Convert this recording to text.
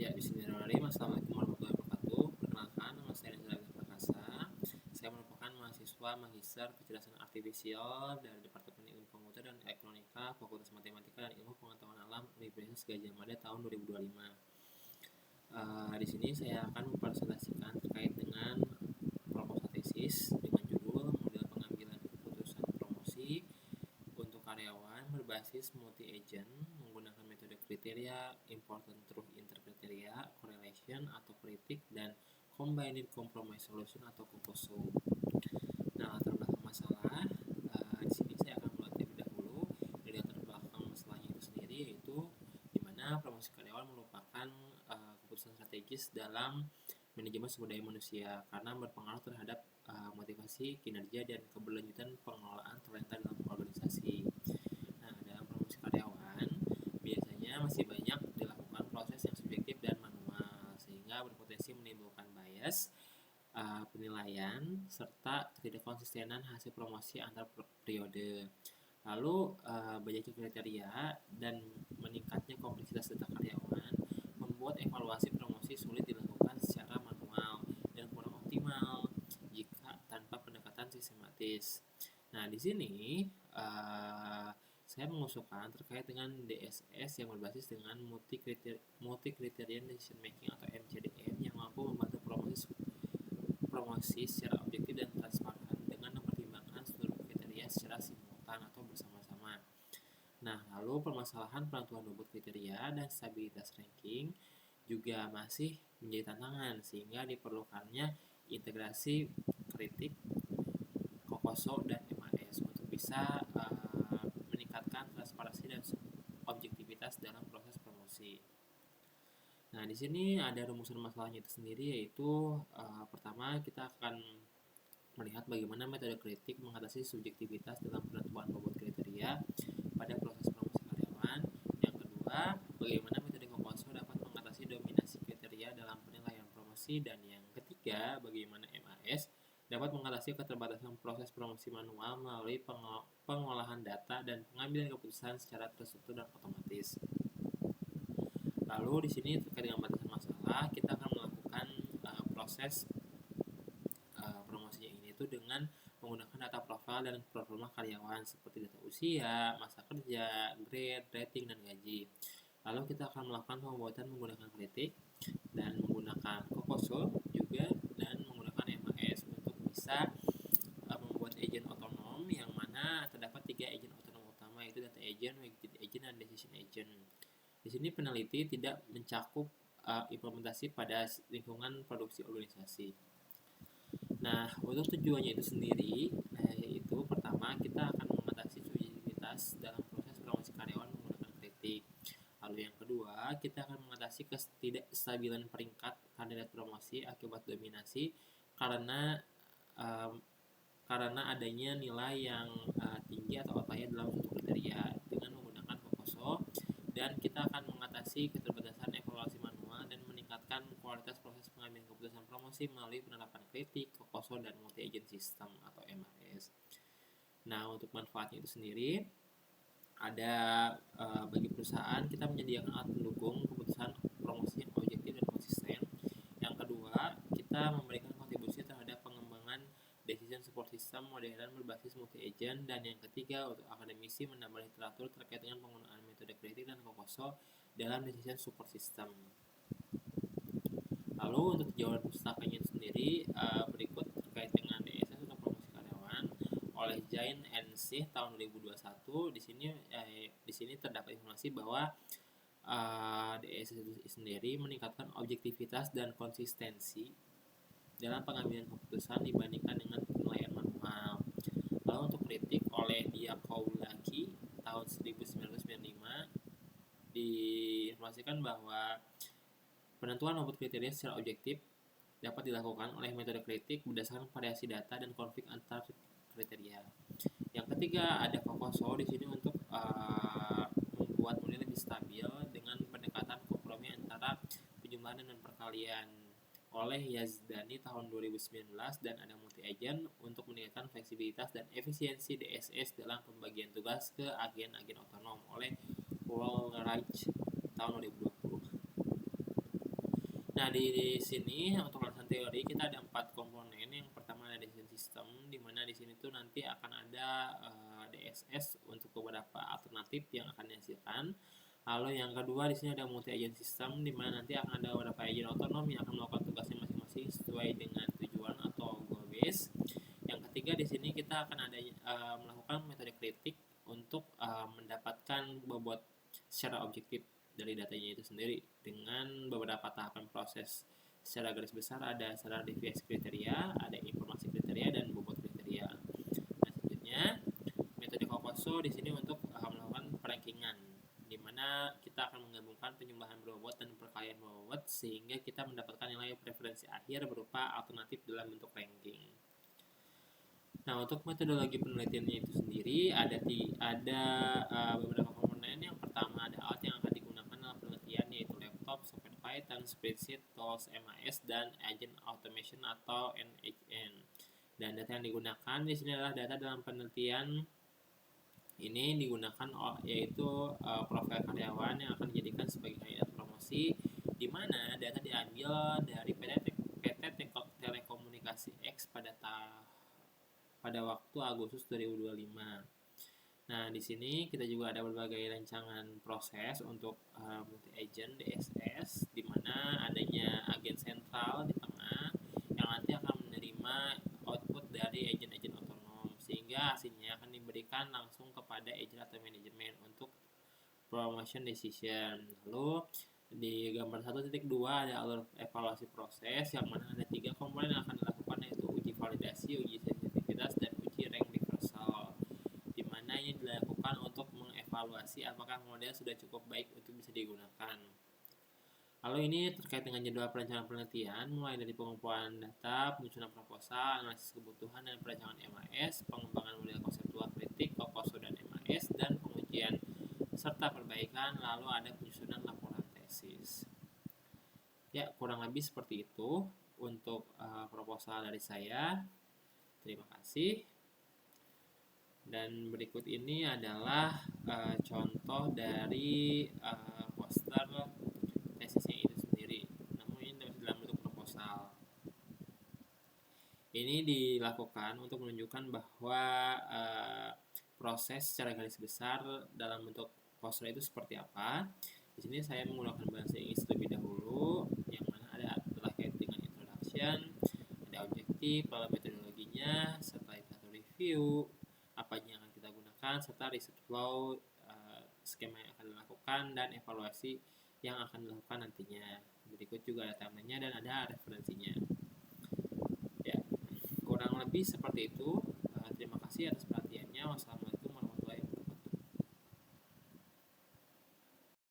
Ya, bismillahirrahmanirrahim. Assalamualaikum warahmatullahi wabarakatuh. Perkenalkan, nama saya Reza Prakasa. Saya merupakan mahasiswa Magister Kecerdasan Artifisial dari Departemen Ilmu Komputer dan Elektronika, Fakultas Matematika dan Ilmu Pengetahuan Alam Universitas Gadjah Mada tahun 2025. Di sini saya akan mempresentasikan terkait dengan proposal tesis dengan judul model pengambilan keputusan promosi untuk karyawan berbasis multi-agent menggunakan metode kriteria, important truth interkriteria, correlation atau kritik, dan combined compromise solution atau COCOSO. Nah, latar belakang masalah, di sini saya akan mulai terlebih dahulu dari latar belakang masalahnya itu sendiri, yaitu di mana promosi karyawan merupakan keputusan strategis dalam manajemen sumber daya manusia karena berpengaruh terhadap motivasi, kinerja, dan keberlanjutan pengelolaan talenta dalam organisasi. Nah, dalam promosi karyawan, biasanya masih banyak dilakukan proses yang subjektif dan manual, sehingga berpotensi menimbulkan bias, penilaian, serta ketidakkonsistenan hasil promosi antar periode. Lalu, banyaknya kriteria dan meningkatnya kompleksitas data karyawan membuat evaluasi promosi sulit dilakukan secara manual dan kurang optimal jika tanpa pendekatan sistematis. Nah, di sini saya mengusulkan terkait dengan DSS yang berbasis dengan multi-criterion decision making atau MCDM yang mampu membantu promosi secara objektif dan transparan dengan mempertimbangkan seluruh kriteria secara simultan atau bersama-sama. Nah, lalu permasalahan penentuan bobot kriteria dan stabilitas ranking juga masih menjadi tantangan sehingga diperlukannya integrasi kritik, COCOSO, dan MAS untuk bisa meningkatkan transparansi dan objektivitas dalam proses promosi. Nah, di sini ada rumusan masalahnya itu sendiri, yaitu pertama kita akan melihat bagaimana metode kritik mengatasi subjektivitas dalam penentuan bobot kriteria pada proses promosi karyawan. Yang kedua, bagaimana metode COCOSO dapat mengatasi dominasi kriteria dalam penilaian promosi. Dan yang ketiga, bagaimana MAS dapat mengatasi keterbatasan proses promosi manual melalui pengolahan data dan pengambilan keputusan secara terstruktur dan otomatis. Lalu di sini terkait dengan batasan masalah, kita akan melakukan proses promosinya ini itu dengan menggunakan data profil dan performa karyawan seperti data usia, masa kerja, grade, rating, dan gaji. Lalu kita akan melakukan pembuatan menggunakan kritik dan menggunakan COCOSO juga dan menggunakan MAS untuk bisa membuat agent otonom yang mana terdapat 3 agent otonom utama, yaitu data agent, weighted agent, dan decision agent. Di sini peneliti tidak mencakup implementasi pada lingkungan produksi organisasi. Nah, untuk tujuannya itu sendiri, yaitu pertama kita akan mengatasi subjektivitas dalam proses promosi karyawan menggunakan kritik. Lalu yang kedua, kita akan mengatasi ketidakstabilan peringkat kandidat promosi akibat dominasi karena adanya nilai yang tinggi atau outlier dalam suatu kriteria dengan menggunakan COCOSO. Dan kita akan mengatasi keterbatasan evaluasi manual dan meningkatkan kualitas proses pengambilan keputusan promosi melalui penerapan kritik, COCOSO, dan multi-agent system atau MAS. Nah, untuk manfaatnya itu sendiri, ada bagi perusahaan kita menyediakan alat pendukung keputusan promosi yang objektif dan konsisten. Yang kedua, kita memberikan kontribusi terhadap pengembangan decision support system modern berbasis multi-agent. Dan yang ketiga, untuk akademisi menambah literatur terkait dengan penggunaan metode kritik dan COCOSO dalam decision support system. Lalu untuk jawaban pustakanya sendiri, berikut terkait dengan DSS untuk promosi karyawan oleh Jain and Sih tahun 2021. Di sini terdapat informasi bahwa DSS itu sendiri meningkatkan objektivitas dan konsistensi dalam pengambilan keputusan dibandingkan dengan penilaian manual. Lalu untuk kritik oleh Diakoulaki tahun 1995 diinformasikan bahwa penentuan bobot kriteria secara objektif dapat dilakukan oleh metode kritik berdasarkan variasi data dan konflik antar kriteria. Yang ketiga, ada COCOSO di sini untuk membuat model lebih stabil dengan pendekatan kompromi antara penjumlahan dan perkalian oleh Yazdani tahun 2019, dan ada multi-agent untuk meningkatkan fleksibilitas dan efisiensi DSS dalam pembagian tugas ke agen-agen otonom oleh Woolrich tahun 2020. Nah, di sini untuk alasan teori kita ada 4 komponen. Yang pertama ada desain sistem, di mana di sini tuh nanti akan ada DSS untuk beberapa alternatif yang akan dihasilkan. Lalu yang kedua di sini ada multi agent system, di mana nanti akan ada beberapa agent otonom yang akan melakukan tugasnya masing-masing sesuai dengan tujuan atau goal base. Yang ketiga di sini kita akan ada melakukan metode kritik untuk mendapatkan bobot secara objektif dari datanya itu sendiri dengan beberapa tahapan proses. Secara garis besar ada secara deviasi kriteria, ada informasi kriteria, dan bobot kriteria. Nah, selanjutnya metode Kokoso di sini untuk melakukan perankingan, di mana kita akan menggabungkan penjumlahan berbobot dan perkalian berbobot sehingga kita mendapatkan nilai preferensi akhir berupa alternatif dalam bentuk ranking. Nah, untuk metodologi penelitiannya itu sendiri ada beberapa komponen. Yang pertama ada alat yang akan digunakan dalam penelitian, yaitu laptop, software Python, spreadsheet, tools MIS, dan agent automation atau NHN. Dan data yang digunakan di sini adalah data dalam penelitian ini digunakan yaitu profil karyawan yang akan dijadikan sebagai kandidat promosi, di mana data diambil dari PT Telekomunikasi X pada waktu Agustus 2025. Nah, di sini kita juga ada berbagai rancangan proses untuk multi agent DSS, di mana adanya agen sentral di tengah yang nanti akan menerima output dari agen-agen otonom, sehingga hasilnya akan diberikan langsung kepada agent atau manajemen untuk promotion decision. Lalu di gambar 1.2 ada alur evaluasi proses, yang mana ada 3 komponen yang akan dilakukan, yaitu uji validasi, uji sensitivitas, dan uji rank reversal, di mana ini dilakukan untuk mengevaluasi apakah model sudah cukup baik untuk bisa digunakan. Lalu ini terkait dengan jadwal perencanaan penelitian, mulai dari pengumpulan data, penyusunan proposal, analisis kebutuhan dan perancangan MAS, pengembangan model konseptual kritik, Kokoso dan MAS, dan pengujian serta perbaikan, lalu ada penyusunan laporan tesis. Ya, kurang lebih seperti itu untuk proposal dari saya. Terima kasih. Dan berikut ini adalah contoh dari poster tesisnya itu sendiri. Namun ini dalam bentuk proposal. Ini dilakukan untuk menunjukkan bahwa proses secara garis besar dalam bentuk poster itu seperti apa. Di sini saya menggunakan bahasa Inggris terlebih dahulu, yang mana ada terkait dengan introduction, ada objektif, lalu metodologinya, serta indikator review, apa yang akan kita gunakan, serta research flow, skema yang akan dilakukan, dan evaluasi yang akan dilakukan nantinya. Berikut juga ada timelinenya dan ada referensinya. Ya, kurang lebih seperti itu. Terima kasih atas perhatiannya. Wassalamualaikum.